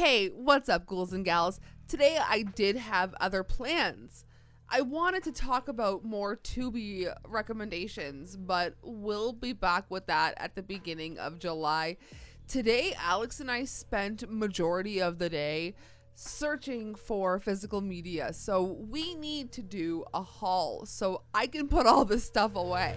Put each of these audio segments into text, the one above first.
Hey, what's up, ghouls and gals? Today I did have other plans. I wanted to talk about more Tubi recommendations, but we'll be back with that at the beginning of July. Today, Alex and I spent majority of the day searching for physical media, so we need to do a haul so I can put all this stuff away.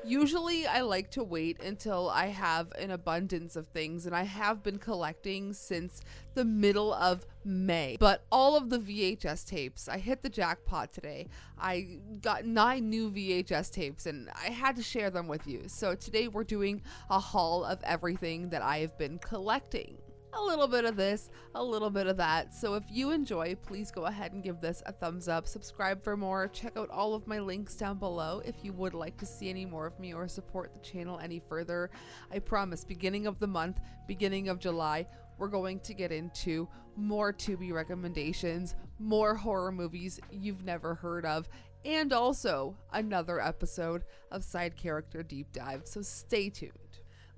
Usually I like to wait until I have an abundance of things, and I have been collecting since the middle of May. But all of the VHS tapes, I hit the jackpot today. I got 9 new VHS tapes and I had to share them with you. So today we're doing a haul of everything that I have been collecting. A little bit of this, a little bit of that. So if you enjoy, please go ahead and give this a thumbs up, subscribe for more, check out all of my links down below if you would like to see any more of me or support the channel any further. I promise, beginning of the month, beginning of July, we're going to get into more Tubi recommendations, more horror movies you've never heard of, and also another episode of Side Character Deep Dive, so stay tuned.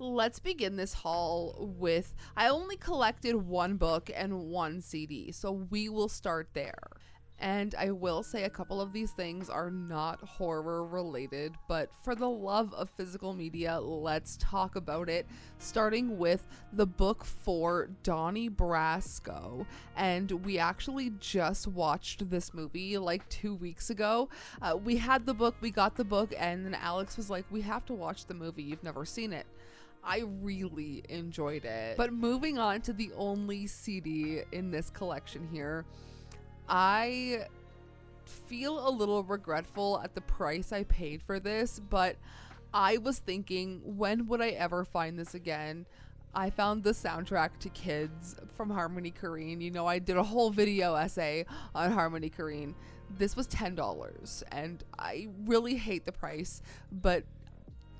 Let's begin this haul with, I only collected 1 book and 1 CD, so we will start there. And I will say a couple of these things are not horror related, but for the love of physical media, let's talk about it. Starting with the book for Donnie Brasco. And we actually just watched this movie like 2 weeks ago. We had the book, we got the book, and then Alex was like, we have to watch the movie, you've never seen it. I really enjoyed it. But moving on to the only CD in this collection here, I feel a little regretful at the price I paid for this, but I was thinking, when would I ever find this again? I found the soundtrack to Kids from Harmony Korine. You know, I did a whole video essay on Harmony Korine. This was $10, and I really hate the price, but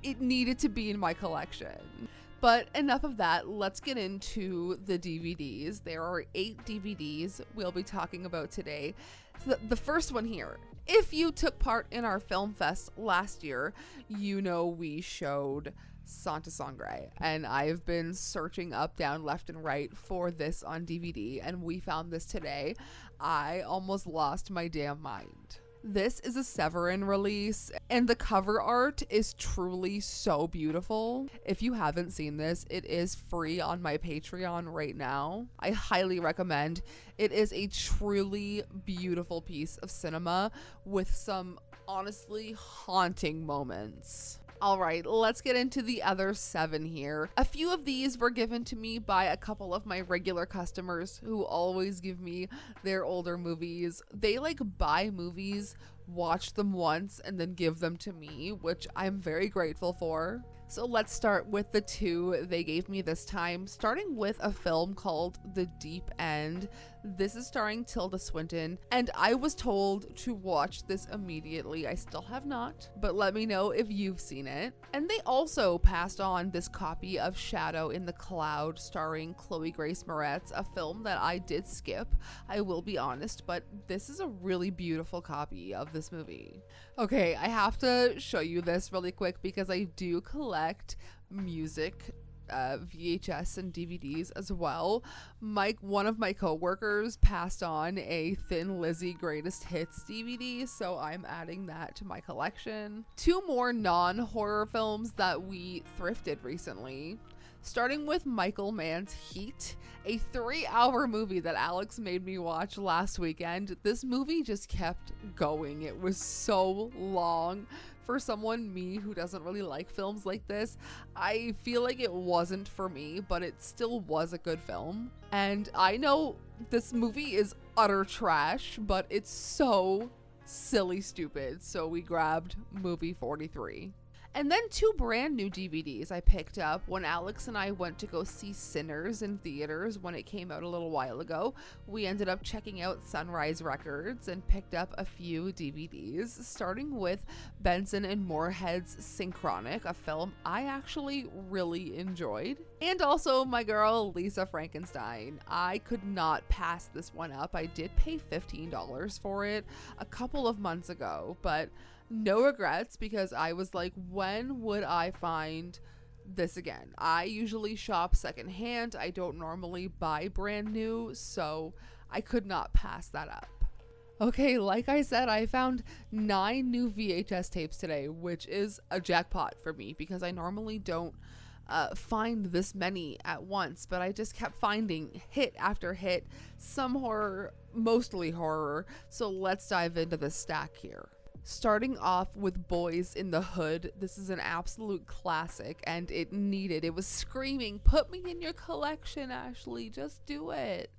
it needed to be in my collection. But enough of that, let's get into the DVDs. There are 8 DVDs we'll be talking about today. So the first one here, if you took part in our film fest last year, you know we showed Santa Sangre, and I've been searching up, down, left, and right for this on DVD, and we found this today. I almost lost my damn mind. This is a Severin release, and the cover art is truly so beautiful. If you haven't seen this, it is free on my Patreon right now. I highly recommend. It is a truly beautiful piece of cinema with some honestly haunting moments. All right, let's get into the other 7 here. A few of these were given to me by a couple of my regular customers who always give me their older movies. They like buy movies, watch them once, and then give them to me, which I'm very grateful for. So let's start with the 2 they gave me this time, starting with a film called The Deep End. This is starring Tilda Swinton, and I was told to watch this immediately. I still have not, but let me know if you've seen it. And they also passed on this copy of Shadow in the Cloud, starring Chloe Grace Moretz, a film that I did skip, I will be honest, but this is a really beautiful copy of this movie. Okay, I have to show you this really quick because I do collect music VHS and DVDs as well. One of my coworkers passed on a Thin Lizzy Greatest Hits DVD, so I'm adding that to my collection. 2 more non-horror films that we thrifted recently. Starting with Michael Mann's Heat, a 3-hour movie that Alex made me watch last weekend. This movie just kept going. It was so long. For someone, me, who doesn't really like films like this, I feel like it wasn't for me, but it still was a good film. And I know this movie is utter trash, but it's so silly stupid, so we grabbed movie 43. And then 2 brand new DVDs I picked up when Alex and I went to go see Sinners in theaters when it came out a little while ago. We ended up checking out Sunrise Records and picked up a few DVDs, starting with Benson and Moorhead's Synchronic, a film I actually really enjoyed. And also my girl Lisa Frankenstein. I could not pass this one up. I did pay $15 for it a couple of months ago, but no regrets, because I was like, when would I find this again. I usually shop secondhand. I don't normally buy brand new, so I could not pass that up. Okay, like I said, I found 9 new VHS tapes today, which is a jackpot for me because I normally don't find this many at once, but I just kept finding hit after hit, some horror, mostly horror. So let's dive into the stack here. Starting off with Boys in the Hood. This is an absolute classic and it was screaming, put me in your collection, Ashley, just do it.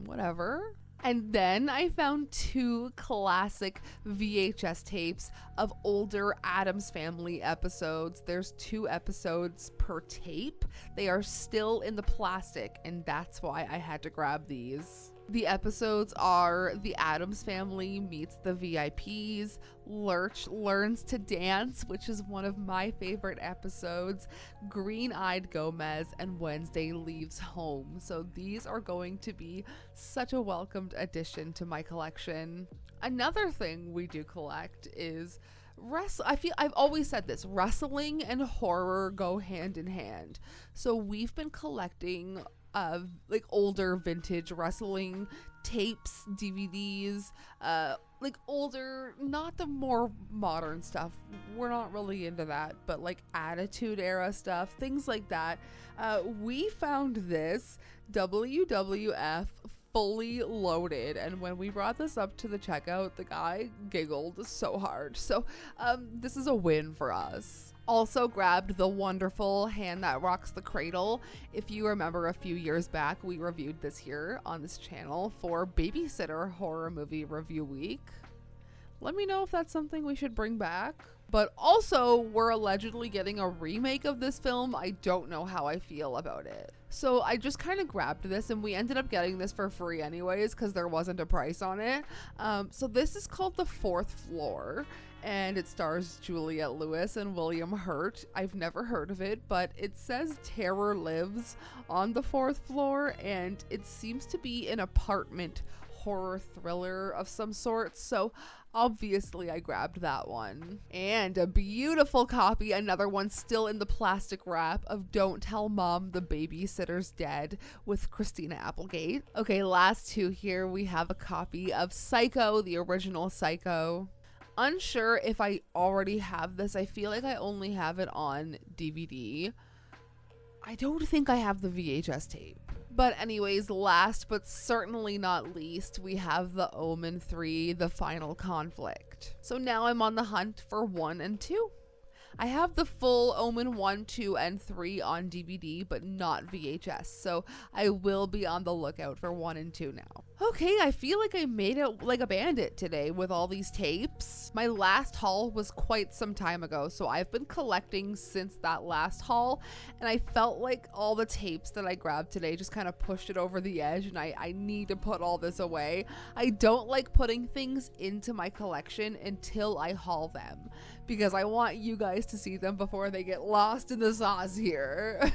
Whatever. And then I found 2 classic VHS tapes of older Addams Family episodes. There's 2 episodes per tape. They are still in the plastic, and that's why I had to grab these. The episodes are The Addams Family Meets the VIPs, Lurch Learns to Dance, which is one of my favorite episodes, Green-Eyed Gomez, and Wednesday Leaves Home. So these are going to be such a welcomed addition to my collection. Another thing we do collect is I've always said this, wrestling and horror go hand in hand. So we've been collecting like older vintage wrestling tapes, DVDs, like older, not the more modern stuff. We're not really into that, but like Attitude Era stuff, things like that. We found this WWF fully loaded, and when we brought this up to the checkout, the guy giggled so hard. So this is a win for us. Also grabbed the wonderful Hand That Rocks the Cradle. If you remember, a few years back we reviewed this here on this channel for Babysitter Horror Movie Review Week. Let me know if that's something we should bring back. But also, we're allegedly getting a remake of this film. I don't know how I feel about it. So I just kind of grabbed this, and we ended up getting this for free anyways because there wasn't a price on it. So this is called The Fourth Floor, and it stars Juliette Lewis and William Hurt. I've never heard of it, but it says Terror Lives on the fourth floor, and it seems to be an apartment horror thriller of some sort. So obviously I grabbed that one. And a beautiful copy, another one still in the plastic wrap, of Don't Tell Mom the Babysitter's Dead with Christina Applegate. Okay, last 2 here. We have a copy of Psycho, the original Psycho. Unsure if I already have this. I feel like I only have it on DVD. I don't think I have the VHS tape. But anyways, last but certainly not least, we have The Omen 3, The Final Conflict. So now I'm on the hunt for 1 and 2. I have the full Omen 1, 2, and 3 on DVD, but not VHS, so I will be on the lookout for 1 and 2 now. Okay, I feel like I made it like a bandit today with all these tapes. My last haul was quite some time ago, so I've been collecting since that last haul, and I felt like all the tapes that I grabbed today just kind of pushed it over the edge, and I need to put all this away. I don't like putting things into my collection until I haul them, because I want you guys to see them before they get lost in the sauce here.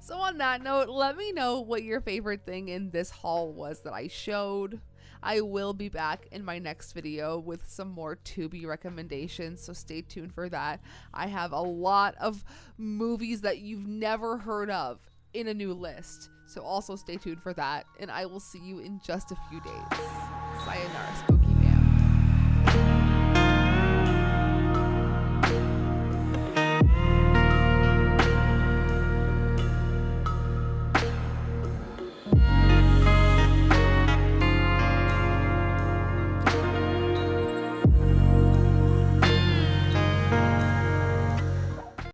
So on that note, let me know what your favorite thing in this haul was that I showed. I will be back in my next video with some more Tubi recommendations, so stay tuned for that. I have a lot of movies that you've never heard of in a new list, so also stay tuned for that, and I will see you in just a few days. Sayonara, Spooky.